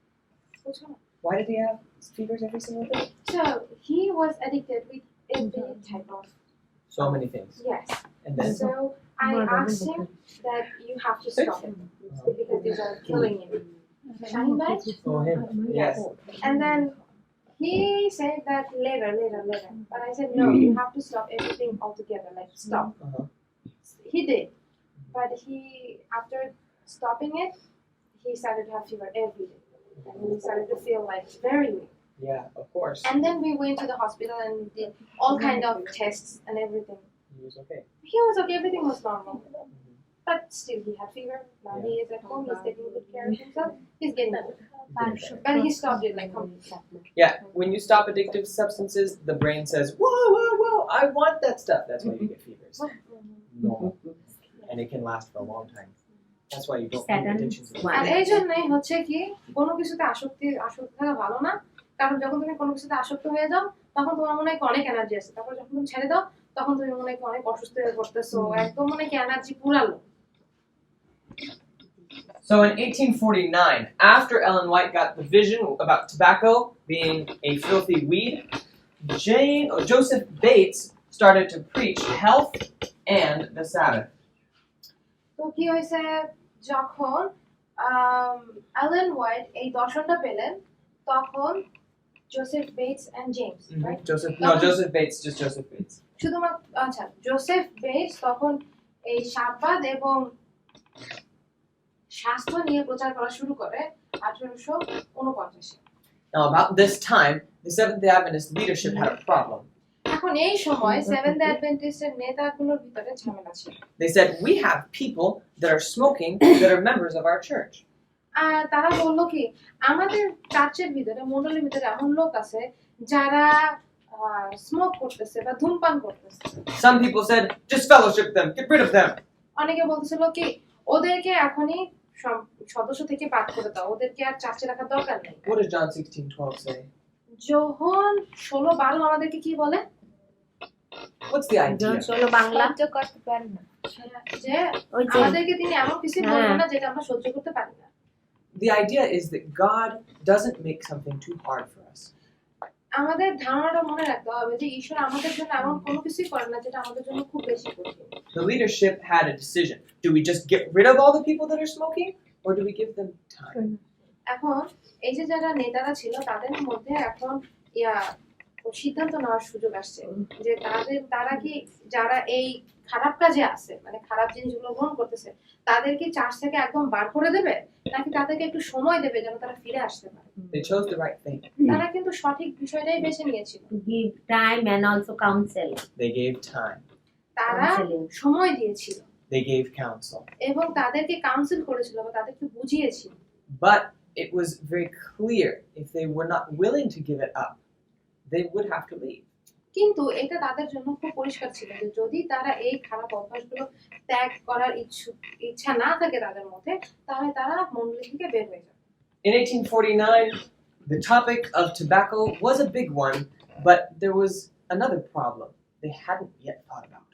বুঝছো না Why did he have fevers every single day? So he was addicted with every type of So many things. yes. And then So I asked him that you have to stop it because these are killing him. Shine light? oh him. Yes. And then he said that later. But I said no, you have to stop everything altogether. Like stop. Uh-huh. He did, but after stopping it, he started to have fever every day, and he started to feel like very weak. Yeah, of course. And then we went to the hospital and did all kind of tests and everything. He was okay. He was okay, everything was normal. But still, he had fever. Now he is at home, he's taking good care of himself, he's getting better. But he stopped it like completely. Yeah, when you stop addictive substances, the brain says, whoa, I want that stuff. That's why you get fevers. No. And it can last for a long time. That's why you don't need Saturn. addictions. আর এই জন্যই হচ্ছে কি কোনো কিছুতে আসক্তি থাকা ভালো না কারণ যখন তুমি কোনো কিছুতে আসক্ত হয়ে যাও তখন তোমার মনে হয় অনেক এনার্জি আছে তারপর যখন তুমি ছেড়ে দাও তখন তুমি মনে হয় অনেক অসুস্থ হয়ে পড়তেছো একদম মনে হয় energy পুরালো So in 1849, after Ellen White got the vision about tobacco being a filthy weed, Joseph Bates started to preach health and the Sabbath. তো কি হয়েছে যখন অ্যালেন হোয়াইট এই দর্শনটা পেলেন তখন Joseph Bates and James White Joseph Bates, just Joseph Bates. শুধুমাত্র আচ্ছা জোসেফ বেটস তখন এই সাব্বাত এবং স্বাস্থ্য নিয়ে প্রচার করা শুরু করে 1849 Now about this time, the Seventh-day Adventist leadership had a problem. এখন এই সময় সেভেন্থ ডে অ্যাডভেন্টিস্টের নেতাগুলোর ভিতরে ঝামেলা ছিল They said, we have people that are smoking that are members of our church. আর তারা বললো কি আমাদের চার্চের ভিতরে মণ্ডলীর ভিতরে এমন লোক আছে যারা স্মোক করতেছে বা ধূমপান করতেছে Some people said, just fellowship them, get rid of them. অনেকে বলতেছিল কি ওদেরকে এখনই সদস্য থেকে বাদ করে দাও ওদেরকে আর চার্চে রাখার দরকার নেই What does John 16:12 say? যোহন 16:12 আমাদেরকে কি বলে What's the idea? ষোলো বাংলা সহ্য করতে পারে না যে ওই যে আমাদেরকে তিনি এমন কিছু বলবেন না যেটা আমরা সহ্য করতে পারি না The idea is that God doesn't make something too hard for us. আমাদের ধারণাটা মনে রাখতে হবে যে ঈশ্বর আমাদের জন্য এমন কোনো কিছুই করে না যেটা আমাদের জন্য খুব বেশি কঠিন The leadership had a decision. Do we just get rid of all the people that are smoking, or do we give them time? এখন এই যে যারা নেতারা ছিল তাদের মধ্যে এখন সিদ্ধান্ত নেওয়ার সুযোগ আসছে যে তারা কি যারা এই খারাপ কাজে আছে মানে খারাপ জিনিসগুলো গ্রহণ করতেছে তাদেরকে চার্চ থেকে একদম বার করে দেবে নাকি তাদেরকে একটু সময় দেবে যেন তারা ফিরে আসতে পারে They chose the right thing. তারা কিন্তু সঠিক বিষয়টাই বেছে নিয়েছিল to give time and also counsel. They gave time. তারা Counseling. সময় দিয়েছিল They gave counsel. এবং তাদেরকে কাউন্সিল করেছিল বা তাদেরকে বুঝিয়েছিল But it was very clear if they were not willing to give it up, they would have to leave. কিন্তু এটা তাদের জন্য খুব পরিষ্কার ছিল যে যদি তারা এই খারাপ অভ্যাসগুলো ত্যাগ করার ইচ্ছা না থাকে তাদের মধ্যে তাহলে তারা মণ্ডলী থেকে বের হয়ে যাবে In 1849, the topic of tobacco was a big one, but there was another problem they hadn't yet thought about.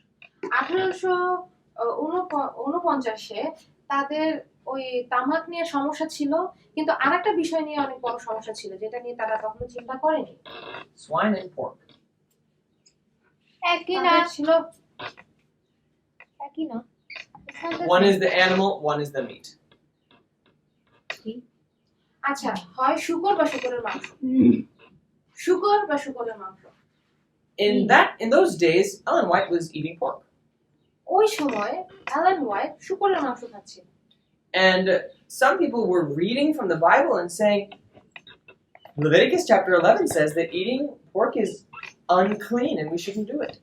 1849 তাদের ওই তামাক নিয়ে সমস্যা ছিল কিন্তু আরেকটা বিষয় নিয়ে অনেক বড় সমস্যা ছিল যেটা নিয়ে তারা কখনো চিন্তা করেনি Swine and pork. একই না তাদের ছিল একই না One is the animal, one is the meat. আচ্ছা হয় শুকর বা শুকরের মাংস শুকর বা শুকরের মাংস In those days, Ellen White was eating pork. ওই সময় অ্যালান হোয়াইট শুকরের মাংস খাচ্ছিল And some people were reading from the Bible and saying, Leviticus chapter 11 says that eating pork is unclean and we shouldn't do it.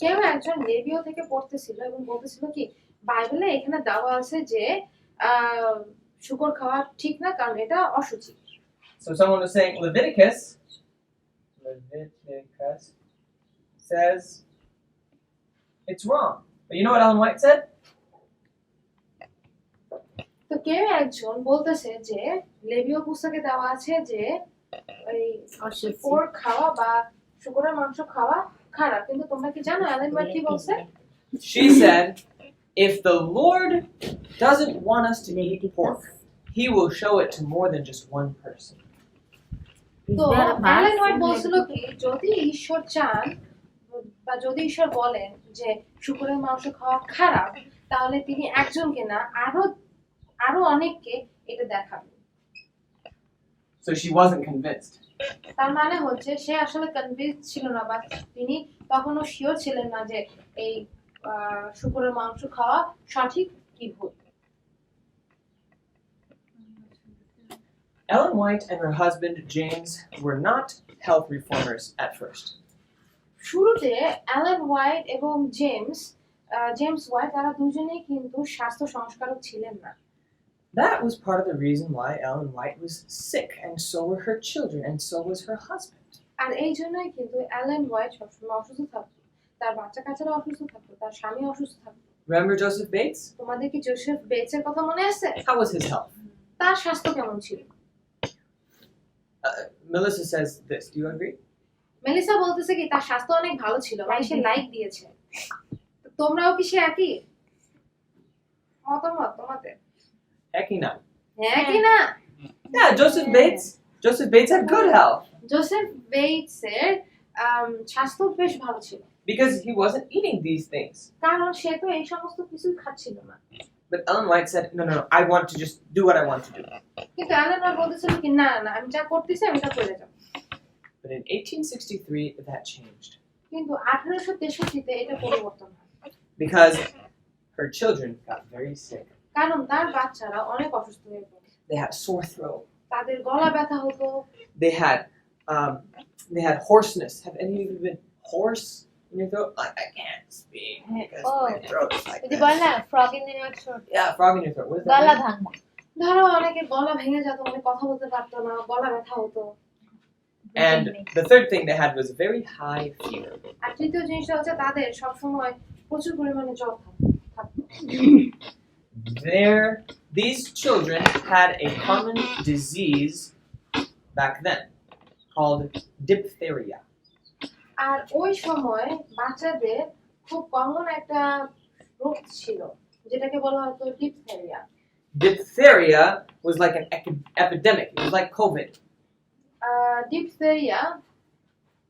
কেউ একজন Labeo থেকে পড়তেছিল এবং বলতেছিল কি বাইবেলে এখানে দেওয়া আছে যে শুকর খাওয়া ঠিক না কারণ এটা অশুচি So someone was saying Leviticus says it's wrong. But you know what Ellen White said? তো কেউ একজন বলতেছে যে লেবিও পুস্তকে দেওয়া আছে যে এই পোর্ক খাওয়া বা শুকরের মাংস খাওয়া খারাপ কিন্তু তোমরা কি জানো অ্যালেন হোয়াইট কি বলছে She said, if the Lord doesn't want us to eat pork, He will show it to more than just one person. তো অ্যালেন হোয়াইট বলছিল কি যদি ঈশ্বর চান বা যদি ঈশ্বর বলেন যে শুকরের মাংস খাওয়া খারাপ তাহলে তিনি একজনকে না আরো অনেককে এটা দেখাবেন So she wasn't convinced. তার মানে হচ্ছে সে আসলে কনভিন্স ছিল না বা তিনি তখনও শিওর ছিলেন না যে এই শুকরের মাংস খাওয়া সঠিক কি ভুল Ellen White and her husband James were not health reformers at first. শুরুতে অ্যালেন হোয়াইট এবং জেমস হোয়াইট তারা দুজনেই কিন্তু স্বাস্থ্য সংস্কারক ছিলেন না That was part of the reason why Ellen White was sick, and so were her children, and so was her husband. আর এই জন্যই কিন্তু অ্যালেন হোয়াইট সবসময় অসুস্থ থাকতো তার বাচ্চা কাচ্চারা অসুস্থ থাকতো তার স্বামী অসুস্থ থাকতো Remember Joseph Bates? তোমাদের কি জোসেফ বেটসের কথা মনে আছে How was his health? তার স্বাস্থ্য কেমন ছিল Melissa says this. Do you agree? Melissa বলতেছে কি তার স্বাস্থ্য অনেক ভালো ছিল মানে সে লাইক দিয়েছে তোমরাও কি সে একই মতামত তোমাদের Heck no. হ্যাঁ কি না? Yeah, Joseph Bates had good health Joseph বেইটসের স্বাস্থ্য বেশ ভালো ছিল, because he wasn't eating these things. কারণ সে তো এই সমস্ত কিছুই খাচ্ছিল না। But Ellen White said, no, I want to just do what I want to do. কিন্তু অ্যালেন ওয়াইট বলতেছিল কি না না আমি যা করতেছি আমি তা করে যাব। But in 1863, that changed কিন্তু 1863-তে এটা পরিবর্তন হয়, because her children got very sick. কারণ তার বাচ্চারা অনেক অসুস্থ হয়ে পড়ে। They had sore throat. তাদের গলা ব্যথা হতো, They had hoarseness. Have any of you been hoarse in your throat? I can't speak because my throat is like যদি this. বল না frog in your throat, Yeah, frog in your throat. What is that? গলা mean? ভাঙা। ধরো অনেকের গলা ভেঙে যেত, অনেক কথা বলতে পারতো না, গলা ব্যথা হতো। And the third thing they had was very high fever. আর তৃতীয় জিনিসটা হচ্ছে তাদের সবসময় প্রচুর পরিমাণে জ্বর থাকতো। These children had a common disease back then called diphtheria. আর ওই সময় বাচ্চাদের খুব কমন একটা রোগ ছিল যেটাকে বলা হতো diphtheria. Diphtheria was like an epidemic. It was like COVID. Diphtheria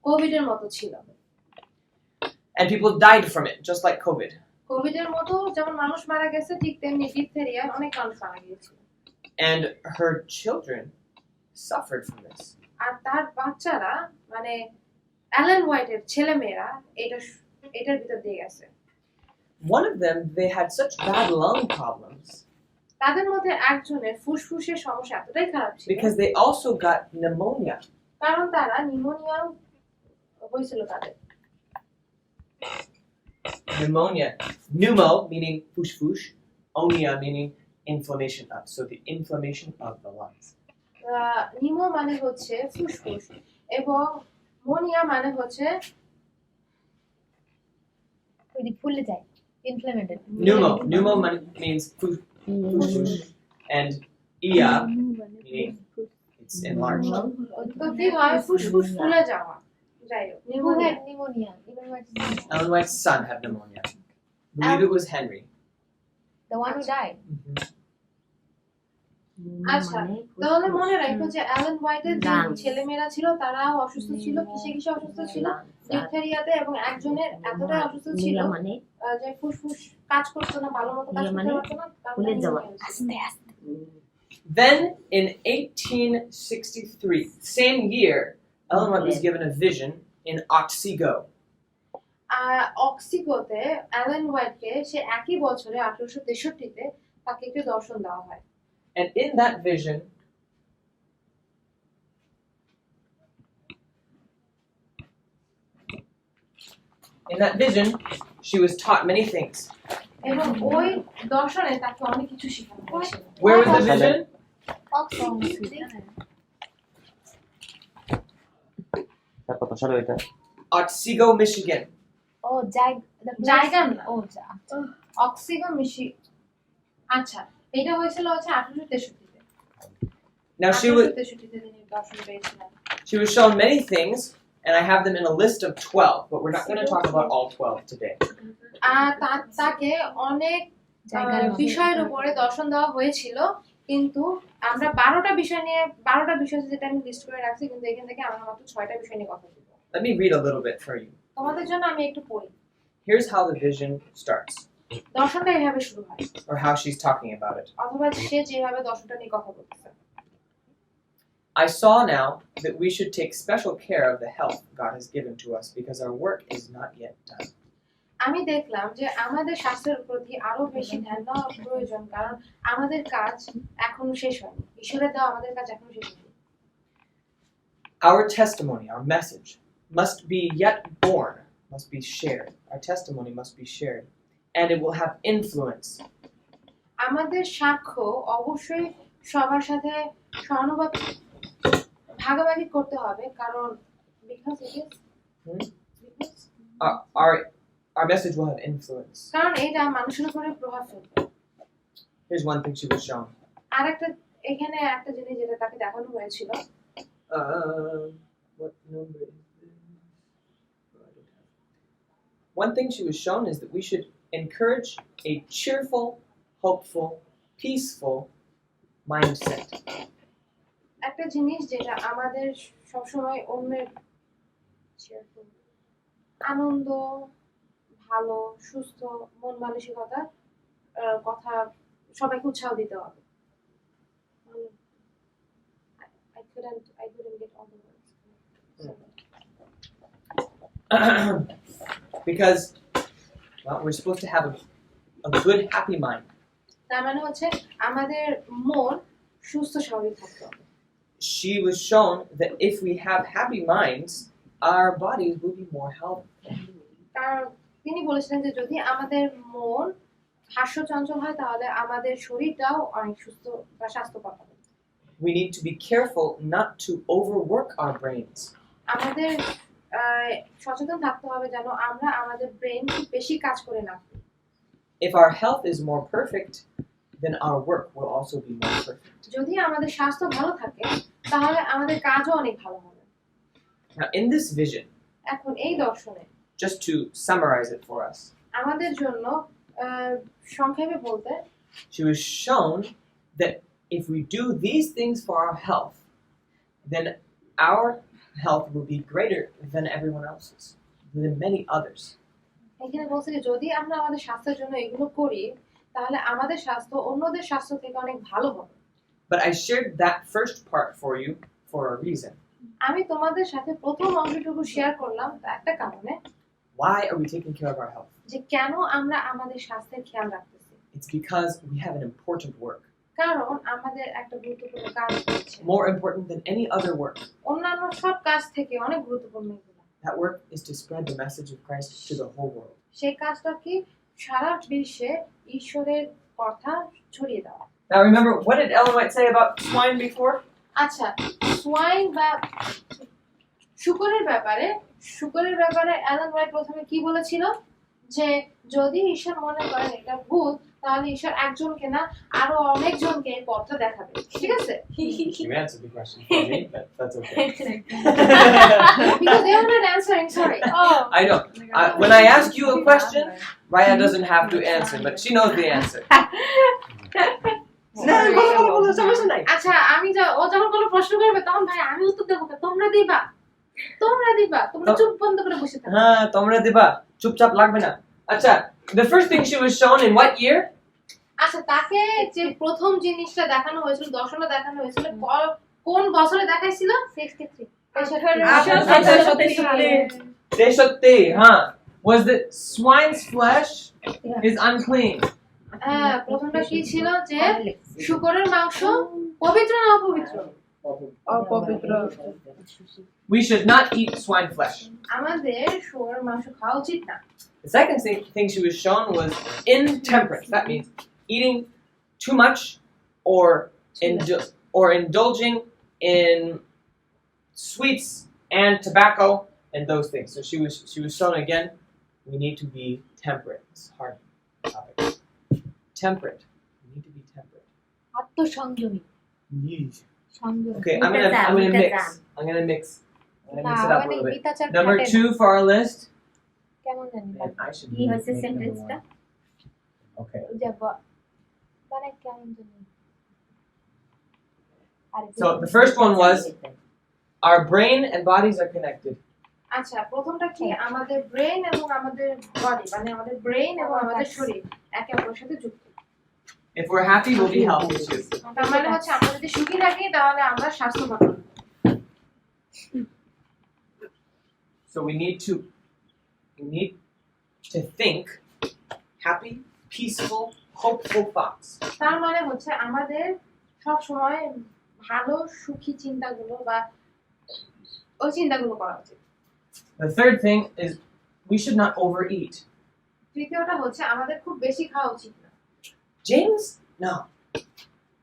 কোভিডের মতো ছিল, And people died from it, just like COVID. কোভিডের মতো যেমন মানুষ মারা গেছে ঠিক তেমনি ডিপথেরিয়া অনেক মানুষ মারা গিয়েছিল। And her children suffered from this. আর তার বাচ্চারা মানে অ্যালেন হোয়াইটের ছেলেমেয়েরা এটার ভিতর দিয়ে গেছে। One of them, they had such bad lung problems তাদের মধ্যে একজনের ফুসফুসের সমস্যা এতটাই খারাপ ছিল because they also got pneumonia. কারণ তারা নিউমোনিয়া হয়েছিল তাদের। Pneumonia. Pneumo meaning fush, onia meaning inflammation of. So the inflammation of the lungs. নিমো মানে হচ্ছে ফুসফুস এবং মোনিয়া মানে হচ্ছে ওই যে ফুলে যায়, ইনফ্লেমেটেড। Pneumo means fush, and ia meaning it's enlarged. তো কি হয় ফুসফুস ফুলে যাওয়া। যাই হোক Who had pneumonia? Even what is it? Ellen White's son had pneumonia. I believe it was Henry. The one who died. আচ্ছা তাহলে মনে রাখো যে অ্যালেন হোয়াইটের যে ছেলেমেয়েরা ছিল তারাও অসুস্থ ছিল, কিসে অসুস্থ ছিল ডিপথেরিয়াতে, এবং একজনের এতটাই অসুস্থ ছিল যে ফুসফুস কাজ করতো না, ভালো মতো কাজ করতে পারতো না, ফুলে যাওয়া। Then in 1863, same year, Ellen White was given a vision in Otsego. অক্সিগোতে অ্যালেন হোয়াইটকে সে একই বছরে 1863-তে তাকে একটি দর্শন দেওয়া হয়। And in that vision, she was taught many things. এবং ওই দর্শনে তাকে অনেক কিছু শেখানো হয়েছিল। Where was the vision? কত সালে এটা? Otsego, Michigan. Oh, জায়গা না, Oh, অক্সিগো মিশি। আচ্ছা এটা হয়েছিল হচ্ছে 1863-তে। Now she was 1863-তে তিনি দর্শন পেয়েছিলেন। shown many things, and I have them in a list of 12, but we're not going to talk about all 12 today. তাকে অনেক বিষয়ের উপরে দর্শন দেওয়া হয়েছিল, কিন্তু আমরা 12টা বিষয় যেটা আমি লিস্ট করে রাখছি, কিন্তু এখান থেকে আমরা মাত্র 6টা বিষয় নিয়ে কথা বলবো। Let me read a little bit for you. তোমাদের জন্য আমি একটু পড়ি। Here's how the vision starts, দর্শনটা এইভাবে শুরু হয়, or how she's talking about it. অথবা সে যেভাবে দর্শনটা নিয়ে কথা বলতেছে। I saw now that we should take special care of the health God has given to us because our work is not yet done. আমি দেখলাম যে আমাদের স্বাস্থ্যের প্রতি আরো বেশি ধ্যান দেওয়া প্রয়োজন, কারণ আমাদের কাজ এখনো শেষ হয়নি, ঈশ্বরের দেওয়া আমাদের কাজ এখনো শেষ হয়নি। Our testimony, our message, must be yet born, must be shared. Our testimony must be shared, and it will have influence. আমাদের সাক্ষ্য অবশ্যই সবার সাথে ভাগাভাগি করতে হবে, কারণ Our message will have influence. কারণ এটা মানুষের উপরে প্রভাব ফেলবে। Here's one thing she was shown. আরেকটা এখানে একটা জিনিস যেটা তাকে দেখানো হয়েছিল। What number is this? One thing she was shown is that we should encourage a cheerful, hopeful, peaceful mindset. একটা জিনিস যেটা আমাদের সবসময় অন্যের আনন্দ, ভালো, সুস্থ মন মানসিকতা কথা সবাইকে উৎসাহ দিতে হবে। I couldn't get all the words. Because, well, we're supposed to have a good, happy mind. তার মানে হচ্ছে আমাদের মন সুস্থ স্বাভাবিক থাকতে হবে। She was shown that if we have happy minds, our bodies will be more healthy. কারণ তিনি বলেছিলেন যে যদি আমাদের মন হাস্যচঞ্চল হয় তাহলে আমাদের শরীরটাও অনেক সুস্থ বা স্বাস্থ্যকর হবে। We need to be careful not to overwork our brains. আমাদের সচেতন থাকতে হবে যেন আমরা আমাদের ব্রেন বেশি কাজ করে না। If our health is more perfect, then our work will also be more perfect. যদি আমাদের স্বাস্থ্য ভালো থাকে তাহলে আমাদের কাজও অনেক ভালো হবে। Now, in this vision, এখন এই দর্শনে just to summarize it for us, আমাদের জন্য সংক্ষেপে বলতে she was shown that if we do these things for our health, then our health will be greater than everyone else's, than many others. এখানে বলছে যে যদি আমরা আমাদের স্বাস্থ্যের জন্য এগুলো করি তাহলে আমাদের স্বাস্থ্য অন্যদের স্বাস্থ্য থেকে অনেক ভালো হবে। But I shared that first part for you for a reason. আমি তোমাদের সাথে প্রথম অংশটুকু শেয়ার করলাম একটা কারণে। Why are we taking care of our health? যে কেন আমরা আমাদের স্বাস্থ্যের খেয়াল রাখতেছি। It's because we have an important work. কারণ আমাদের একটা গুরুত্বপূর্ণ কাজ আছে। More important than any other work. অন্যান্য সব কাজ থেকে অনেক গুরুত্বপূর্ণ এগুলো। That work is to spread the message of Christ to the whole world. সেই কাজটা কি সারা বিশ্বে ঈশ্বরের কথা ছড়িয়ে দেওয়া। Now remember, what did Ellen White say about swine before? আচ্ছা, সোয়াইন বা শুকরের ব্যাপারে অ্যালান হোয়াইট প্রথমে কি বলেছিল যে যদি ঈশ্বর মনে করেন এটা ভূত তাহলে ঈশ্বর একজনকে না আরো অনেকজনকে এই পথটা দেখাবে। ঠিক আছে? You answered the question for me, but that's okay. Because they are not answering, sorry. Oh. I know. When I ask you a question, Raya doesn't have to answer, but she knows the answer. আচ্ছা, আমি ও যখন কোনো প্রশ্ন করবে তখন ভাই আমি উত্তর দেবো তোমরা দিবা তোমরা চুপ বন্ধ করে বসে থাকো। হ্যাঁ, তোমরা দিবা, চুপচাপ লাগবে না। আচ্ছা, the first thing she was shown in what year? আচ্ছা, তাকে যে প্রথম জিনিসটা দেখানো হয়েছিল, দর্শনটা দেখানো হয়েছিল কোন বছরে দেখাইছিল? 63 was that swine's flesh is unclean. হ্যাঁ, প্রথমটা কি ছিল যে শূকরের মাংস পবিত্র না অপবিত্র? অপবিত্র। We should not eat swine flesh. আমাদের শুকরের মাংস খাওয়া উচিত না। The second thing she was shown was intemperance. That means eating too much or indulging in sweets and tobacco and those things. So she was shown again, we need to be temperate. It's a hard topic. Temperate. We need to be temperate. আত্মসংযমী। সংযম। Okay, I'm gonna mix. I'm gonna mix it up a little bit. Number 2 for our list. কেমন জানি And I should কি হচ্ছে সেন্টেন্সটা? Okay. মানে কেমন জানি। So the first one was our brain and bodies are connected. আচ্ছা, প্রথমটা কি আমাদের ব্রেন এবং আমাদের বডি মানে আমাদের ব্রেন এবং আমাদের শরীর একে অপরের সাথে যুক্ত। If we're happy, we'll be healthy too. তার মানে হচ্ছে আমরা যদি সুখী থাকি তাহলে আমরা স্বাস্থ্যবান হব। So we need to think happy, peaceful, hopeful thoughts. তার মানে হচ্ছে আমাদের সব সময় ভালো সুখী চিন্তাগুলো বা ওই চিন্তাগুলো করা উচিত। The third thing is we should not overeat. তৃতীয়টা হচ্ছে আমাদের খুব বেশি খাওয়া উচিত না।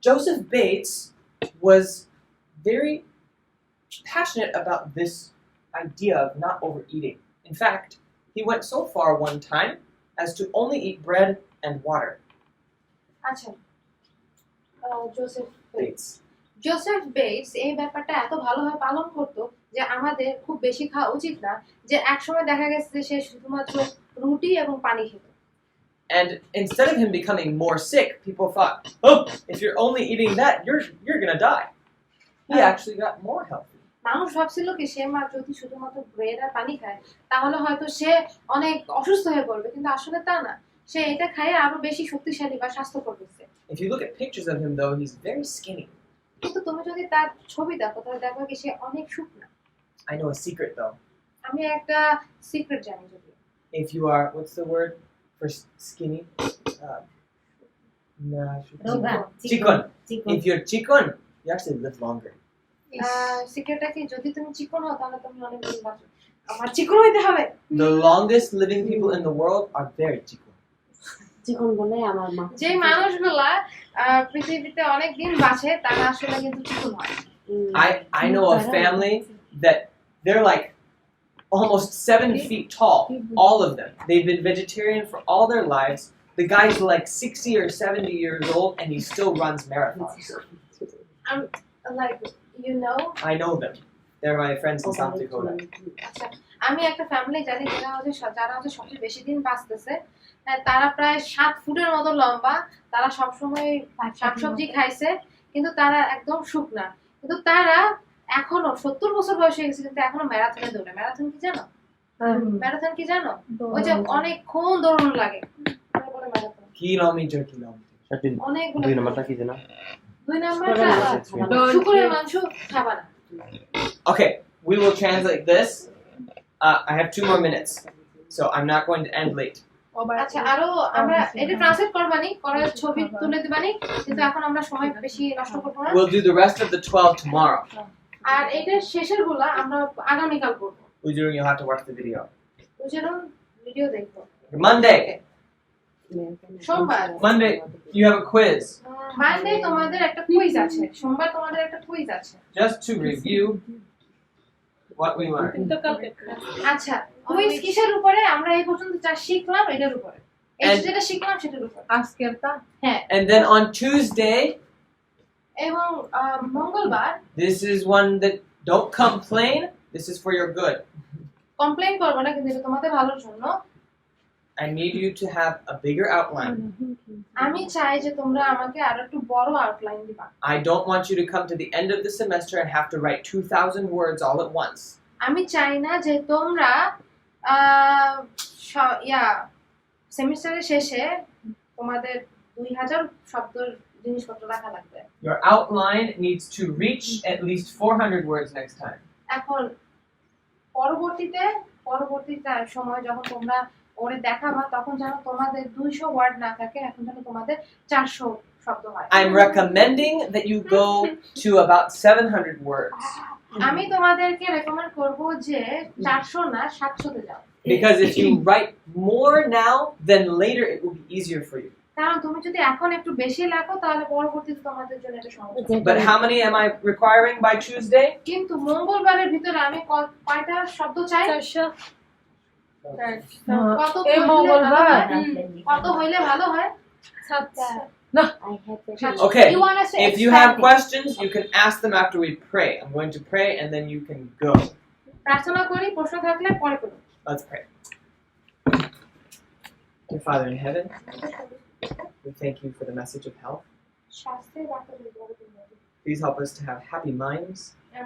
Joseph Bates was very passionate about this idea of not overeating. In fact, he went so far one time as to only eat bread and water. আচ্ছা, Joseph Bates. Bets এই ব্যাপারটা এত ভালোভাবে পালন করতো যে আমাদের খুব বেশি খাওয়া উচিত না, যে একসময় দেখা গেছে যে সে শুধুমাত্র রুটি এবং পানি খেত। And instead of him becoming more sick, people thought, oh, if you're only eating that, you're gonna die. He actually got more healthy. মানুষ ভাবছিল কি সে যদি শুধুমাত্র ব্রেড আর পানি খায় তাহলে হয়তো সে অনেক অসুস্থ হয়ে পড়বে, কিন্তু আসলে তা না, সে এটা খায় আরো বেশি শক্তিশালী বা স্বাস্থ্যকর হচ্ছে। If you look at pictures of him, though, he's very skinny. কিন্তু তুমি যদি তার ছবি দেখো তাহলে দেখো কি সে অনেক শুকনা। I know a secret, though. আমি একটা সিক্রেট জানি যদি। If you are, what's the word for skinny? Chikon. If you're chikon, you actually live longer. সিক্রেটটা কি, যদি তুমি চিকন হও তাহলে তুমি অনেক দিন বাঁচো। আমার চিকন হইতে হবে। The longest living people in the world are very chikon. চিকন বলে আমার মা। যে মানুষগুলা পৃথিবীতে অনেক দিন বাঁচে তারা আসলে কিন্তু চিকন হয়। I know a family that they're like almost 7 feet tall, all of them. They've been vegetarian for all their lives. The guy's like 60 or 70 years old and he still runs marathons. Like, you know, I know them. They're my friends in South Dakota. আচ্ছা, আমি একটা family জানি যারা হচ্ছে সবচেয়ে বেশি দিন বাঁচতেছে। তারা প্রায় 7 ফুটের মতো লম্বা, তারা সবসময় শাকসবজি খাইছে, কিন্তু তারা একদম শুকনা, কিন্তু তারা এখনো 70 বছর বয়স হয়ে গেছে কিন্তু এখনো ম্যারাথনে দৌড়ে। ম্যারাথন কি জানো? ম্যারাথন কি জানো? ওই যে অনেকক্ষণ দৌড়ানো লাগে, বলে ম্যারাথন। Kilometer. অনেকগুলো। 2 নম্বরটা কি জানো? 2 নাম্বারটা শুকরের মাংস খাবা না। Okay, we will translate this. I have 2 more minutes, so I'm not going to end late. আচ্ছা, আরো আমরা এটা ট্রান্সলেট করবানি, করে ছবি তুলে দিবানি, কিন্তু এখন আমরা সময় বেশি নষ্ট করব না। We'll do the rest of the 12 tomorrow. আর এটার শেষের গুলা আমরা আগামী কাল করব। Ujurun, you'll have to watch the video. বুঝলেন? ভিডিও দেখবো। Monday. সোমবার। Monday, you have a quiz. Monday তোমাদের একটা কুইজ আছে, সোমবার তোমাদের একটা কুইজ আছে। Just to review what we learned. আচ্ছা, কুইজ কিসের উপরে? আমরা এই পর্যন্ত যা শিখলাম এটার উপরে। যেটা শিখলাম সেটার উপরে। আজকেরটা? হ্যাঁ। And then on Tuesday, এবং মঙ্গলবার, this is one that don't complain. This is for your good. Complain করবে না, কিন্তু এটা তোমাদের ভালোর জন্য। I need you to have a bigger outline. আমি চাই যে তোমরা আমাকে আরো একটু বড় আউটলাইন দিবা। I don't want you to come to the end of the semester and have to write 2,000 words all at once. আমি চাই না যে তোমরা সেমিস্টারের শেষে তোমাদের 2000 শব্দের জিনিসপত্র লেখা লাগবে। Your outline needs to reach at least 400 words next time. এখন পরবর্তী সময় যখন তোমরা ওরে দেখাবা তখন যেন তোমাদের 200 ওয়ার্ড না থাকে, এখন যেন তোমাদের 400 শব্দ হয়। I'm recommending that you go to about 700 words. আমি তোমাদেরকে রেকমেন্ড করব যে 400 না 700 তে যাও। Because if you write more now, then later it will be easier for you. কারণ তুমি যদি এখন একটু বেশি লেখো তাহলে পরবর্তীতে তোমাদের জন্য এটা সমস্যা। But how many am I requiring by Tuesday? কিন্তু মঙ্গলবারের ভিতরে আমি কয়টা শব্দ চাই? 400। কত মঙ্গলবার কত হইলে ভালো হয়? 700। Okay, if you have questions, you can ask them after we pray. I'm going to pray and then you can go. প্রার্থনা করি, প্রশ্ন থাকলে পরে করো। Let's pray. Dear Father in heaven, we thank you for the message of health. Please help us to have happy minds and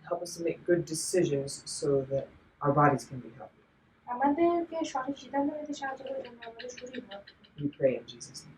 help us to make good decisions so that our bodies can be healthy. We pray in Jesus' name.